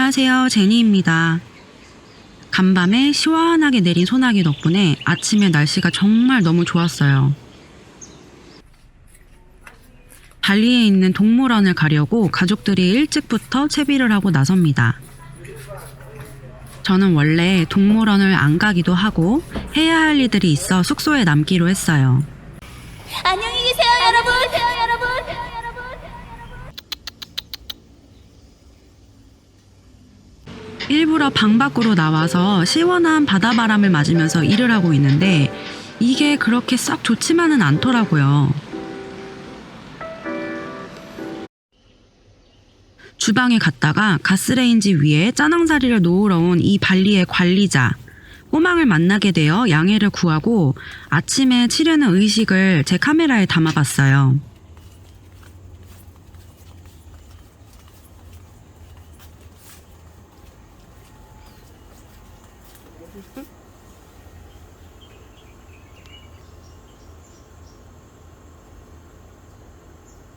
안녕하세요, 제니입니다. 간밤에 시원하게 내린 소나기 덕분에 아침에 날씨가 정말 너무 좋았어요. 발리에 있는 동물원을 가려고 가족들이 일찍부터 채비를 하고 나섭니다. 저는 원래 동물원을 안 가기도 하고 해야 할 일들이 있어 숙소에 남기로 했어요. 안녕히 계세요, 여러분. 일부러 방 밖으로 나와서 시원한 바다바람을 맞으면서 일을 하고 있는데 이게 그렇게 썩 좋지만은 않더라고요. 주방에 갔다가 가스레인지 위에 짜낭사리를 놓으러 온 이 발리의 관리자 꼬망을 만나게 되어 양해를 구하고 아침에 치르는 의식을 제 카메라에 담아봤어요.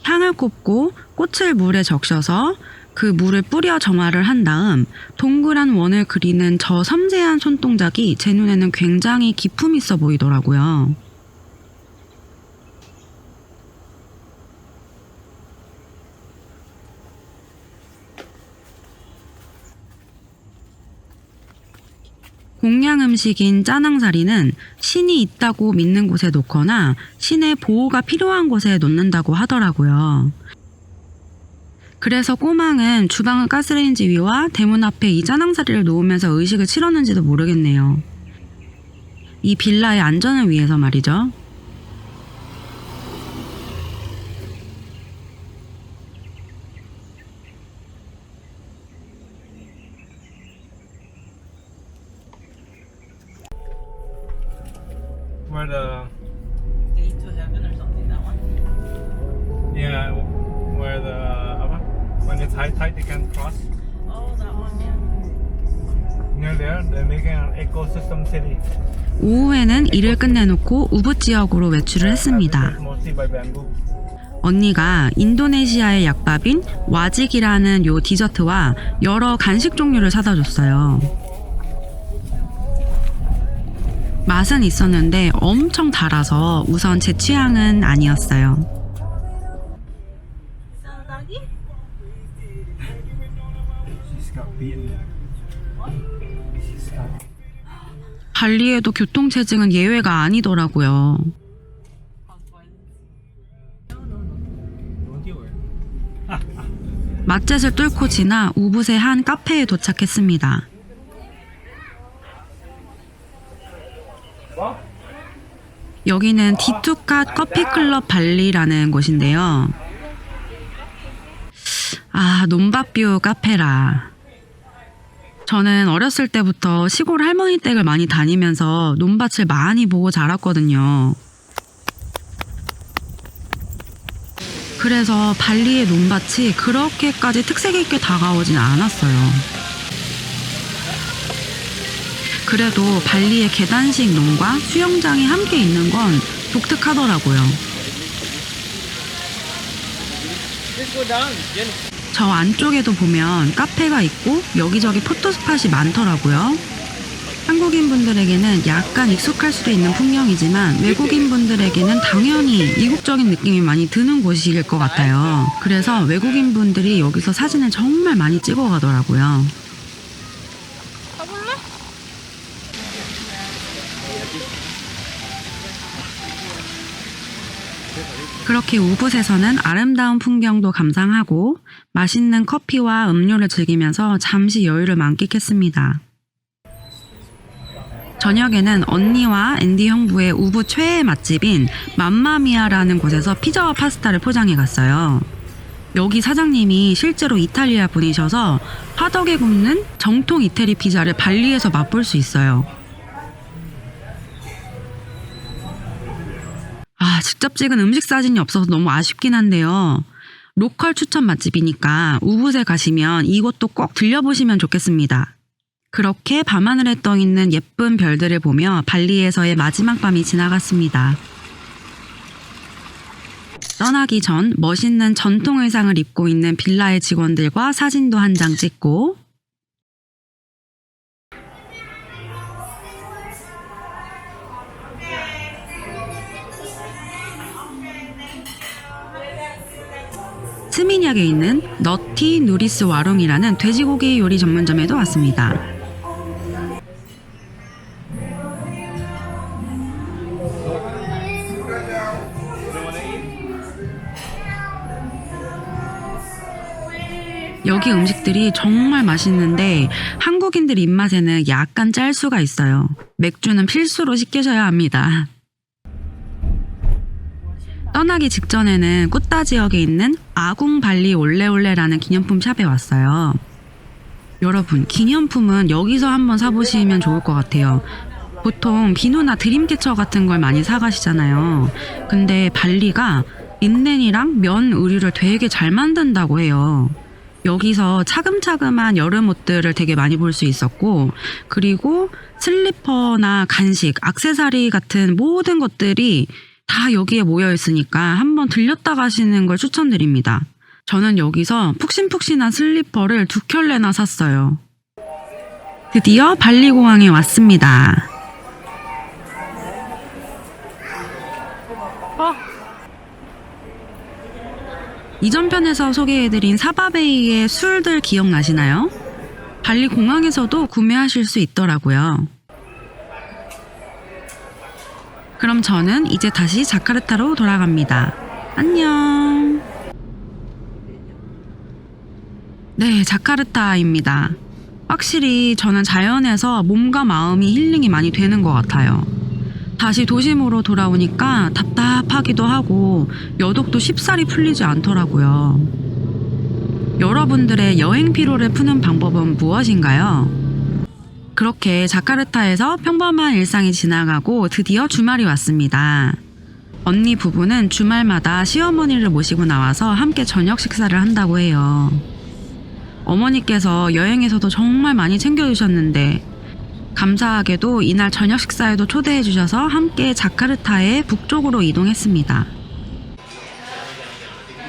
향을 꼽고 꽃을 물에 적셔서 그 물을 뿌려 정화를 한 다음 동그란 원을 그리는 저 섬세한 손동작이 제 눈에는 굉장히 기품 있어 보이더라고요. 공양 음식인 짜낭사리는 신이 있다고 믿는 곳에 놓거나 신의 보호가 필요한 곳에 놓는다고 하더라고요. 그래서 꼬망은 주방 가스레인지 위와 대문 앞에 이 짜낭사리를 놓으면서 의식을 치렀는지도 모르겠네요. 이 빌라의 안전을 위해서 말이죠. Where the Gate to heaven or something, that one? yeah, where the when it's high tide they can cross. Oh, that one, yeah. Near there, they're making an ecosystem city. 오후에는 일을 끝내놓고 우붓 지역으로 외출을 했습니다. Mostly by bamboo. 언니가 인도네시아의 약밥인 와직이라는 요 디저트와 여러 간식 종류를 사다 줬어요. 맛은 있었는데 엄청 달아서 우선 제 취향은 아니었어요. Salagi? She's got beaten. She's got. 발리에도 교통체증은 예외가 아니더라고요. Don't you worry. 맛젯을 뚫고 지나 우붓의 한 카페에 도착했습니다. 여기는 디투캇 커피클럽 발리라는 곳인데요. 아, 논밭뷰 카페라. 저는 어렸을 때부터 시골 할머니 댁을 많이 다니면서 논밭을 많이 보고 자랐거든요. 그래서 발리의 논밭이 그렇게까지 특색 있게 다가오진 않았어요. 그래도 발리의 계단식 논과 수영장이 함께 있는 건 독특하더라고요. 저 안쪽에도 보면 카페가 있고 여기저기 포토스팟이 많더라고요. 한국인 분들에게는 약간 익숙할 수도 있는 풍경이지만 외국인 분들에게는 당연히 이국적인 느낌이 많이 드는 곳일 것 같아요. 그래서 외국인 분들이 여기서 사진을 정말 많이 찍어 가더라고요. 가볼래? 그렇게 우붓에서는 아름다운 풍경도 감상하고 맛있는 커피와 음료를 즐기면서 잠시 여유를 만끽했습니다. 저녁에는 언니와 앤디 형부의 우붓 최애 맛집인 맘마미아라는 곳에서 피자와 파스타를 포장해 갔어요. 여기 사장님이 실제로 이탈리아 분이셔서 화덕에 굽는 정통 이태리 피자를 발리에서 맛볼 수 있어요. 아, 직접 찍은 음식 사진이 없어서 너무 아쉽긴 한데요. 로컬 추천 맛집이니까 우붓에 가시면 이곳도 꼭 들려보시면 좋겠습니다. 그렇게 밤하늘에 떠 있는 예쁜 별들을 보며 발리에서의 마지막 밤이 지나갔습니다. 떠나기 전 멋있는 전통 의상을 입고 있는 빌라의 직원들과 사진도 한 장 찍고 스미냑에 있는 너티 누리스 와롱이라는 돼지고기 요리 전문점에도 왔습니다. 여기 음식들이 정말 맛있는데 한국인들 입맛에는 약간 짤 수가 있어요. 맥주는 필수로 시키셔야 합니다. 떠나기 직전에는 꾸따 지역에 있는 아궁 발리 올레올레라는 기념품 샵에 왔어요. 여러분, 기념품은 여기서 한번 사보시면 좋을 것 같아요. 보통 비누나 드림캐쳐 같은 걸 많이 사가시잖아요. 근데 발리가 린넨이랑 면 의류를 되게 잘 만든다고 해요. 여기서 차금차금한 여름 옷들을 되게 많이 볼 수 있었고, 그리고 슬리퍼나 간식, 액세서리 같은 모든 것들이 다 여기에 모여 있으니까 한번 들렸다 가시는 걸 추천드립니다. 저는 여기서 푹신푹신한 슬리퍼를 2켤레나 샀어요. 드디어 발리 공항에 왔습니다. 이전 편에서 소개해드린 사바베이의 술들 기억나시나요? 발리 공항에서도 구매하실 수 있더라고요. 그럼 저는 이제 다시 자카르타로 돌아갑니다. 안녕. 네, 자카르타입니다. 확실히 저는 자연에서 몸과 마음이 힐링이 많이 되는 것 같아요. 다시 도심으로 돌아오니까 답답하기도 하고 여독도 쉽사리 풀리지 않더라고요. 여러분들의 여행 피로를 푸는 방법은 무엇인가요? 그렇게 자카르타에서 평범한 일상이 지나가고 드디어 주말이 왔습니다. 언니 부부는 주말마다 시어머니를 모시고 나와서 함께 저녁 식사를 한다고 해요. 어머니께서 여행에서도 정말 많이 챙겨주셨는데 감사하게도 이날 저녁 식사에도 초대해 주셔서 함께 자카르타의 북쪽으로 이동했습니다.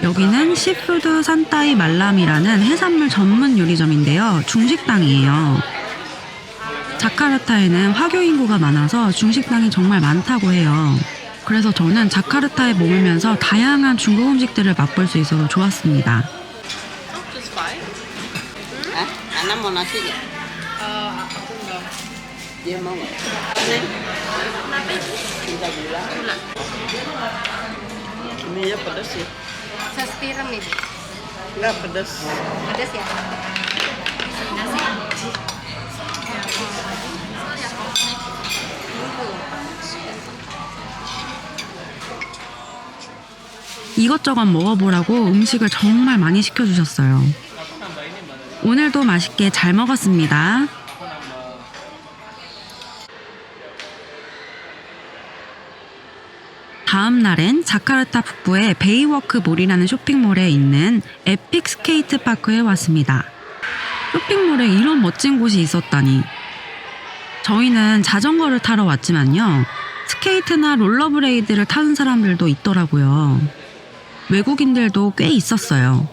여기는 시푸드 산타이 말람이라는 해산물 전문 요리점인데요. 중식당이에요. 자카르타에는 화교 인구가 많아서 중식당이 정말 많다고 해요. 그래서 저는 자카르타에 머물면서 다양한 중국 음식들을 맛볼 수 있어서 좋았습니다. Just five? Anak mau nasi ya? Aku enggak. Dia mau nggak? Kenapa itu? Minta gula. Ini ya pedas ya? Saus tiram nih, Bu. Nggak pedas. Pedas ya? 이것저것 먹어보라고 음식을 정말 많이 시켜주셨어요. 오늘도 맛있게 잘 먹었습니다. 다음 날엔 자카르타 북부의 베이워크 몰이라는 쇼핑몰에 있는 에픽 스케이트 파크에 왔습니다. 쇼핑몰에 이런 멋진 곳이 있었다니. 저희는 자전거를 타러 왔지만요. 스케이트나 롤러브레이드를 타는 사람들도 있더라고요. 외국인들도 꽤 있었어요.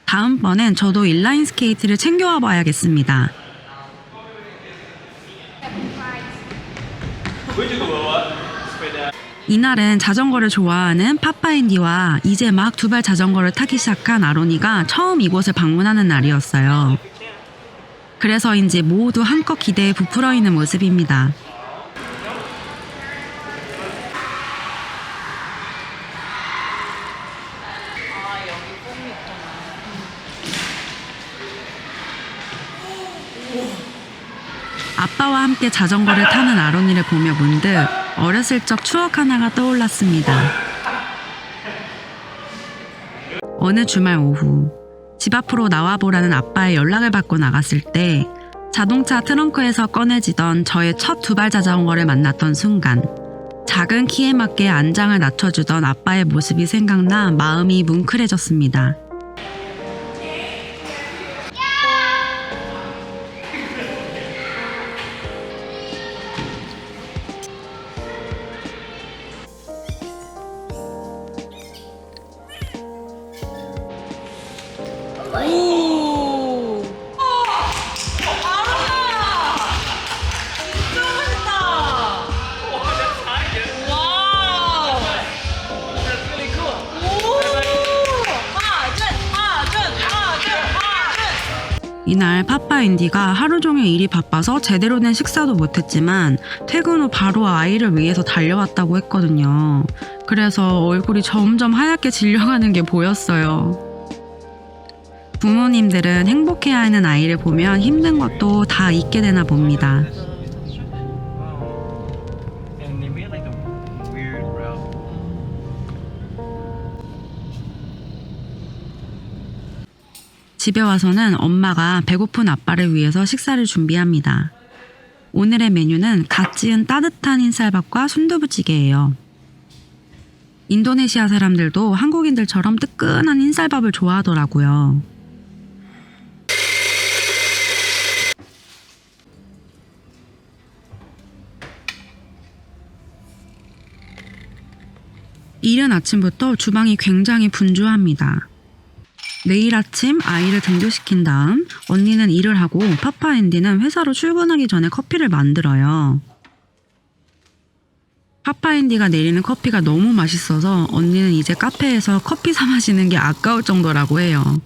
다음번엔 저도 인라인 스케이트를 챙겨와 봐야겠습니다. 이날은 자전거를 좋아하는 파파앤디와 이제 막 두발 자전거를 타기 시작한 아로니가 처음 이곳을 방문하는 날이었어요. 그래서인지 모두 한껏 기대에 부풀어 있는 모습입니다. 아빠와 함께 자전거를 타는 아로니를 보며 문득 어렸을 적 추억 하나가 떠올랐습니다. 어느 주말 오후 집 앞으로 나와보라는 아빠의 연락을 받고 나갔을 때 자동차 트렁크에서 꺼내지던 저의 첫 두발 자전거를 만났던 순간 작은 키에 맞게 안장을 낮춰주던 아빠의 모습이 생각나 마음이 뭉클해졌습니다. 이날 파파 앤디가 하루 종일 일이 바빠서 제대로 된 식사도 못했지만 퇴근 후 바로 아이를 위해서 달려왔다고 했거든요. 그래서 얼굴이 점점 하얗게 질려가는 게 보였어요. 부모님들은 행복해야 하는 아이를 보면 힘든 것도 다 잊게 되나 봅니다. And they made like a weird route. 집에 와서는 엄마가 배고픈 아빠를 위해서 식사를 준비합니다. 오늘의 메뉴는 갓 지은 따뜻한 흰쌀밥과 순두부찌개예요. 인도네시아 사람들도 한국인들처럼 뜨끈한 흰쌀밥을 좋아하더라고요. 이른 아침부터 주방이 굉장히 분주합니다. 매일 아침 아이를 등교시킨 다음 언니는 일을 하고 파파 앤디는 회사로 출근하기 전에 커피를 만들어요. 파파 앤디가 내리는 커피가 너무 맛있어서 언니는 이제 카페에서 커피 사 마시는 게 아까울 정도라고 해요.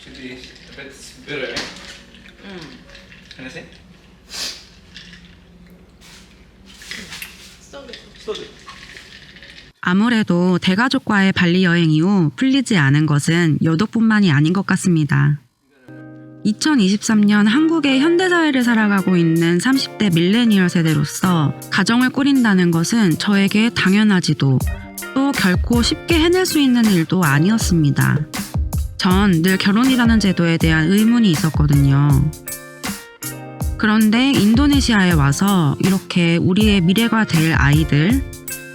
Should be a bit bitter, right? Can I say? So good. So good. 아무래도 대가족과의 발리 여행 이후 풀리지 않은 것은 여독뿐만이 아닌 것 같습니다. 2023년 한국의 현대사회를 살아가고 있는 30대 밀레니얼 세대로서 가정을 꾸린다는 것은 저에게 당연하지도 또 결코 쉽게 해낼 수 있는 일도 아니었습니다. 전 늘 결혼이라는 제도에 대한 의문이 있었거든요. 그런데 인도네시아에 와서 이렇게 우리의 미래가 될 아이들,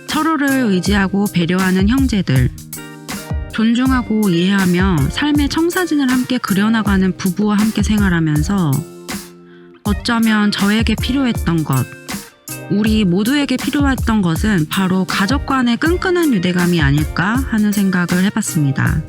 서로를 의지하고 배려하는 형제들, 존중하고 이해하며 삶의 청사진을 함께 그려나가는 부부와 함께 생활하면서 어쩌면 저에게 필요했던 것, 우리 모두에게 필요했던 것은 바로 가족 간의 끈끈한 유대감이 아닐까 하는 생각을 해봤습니다.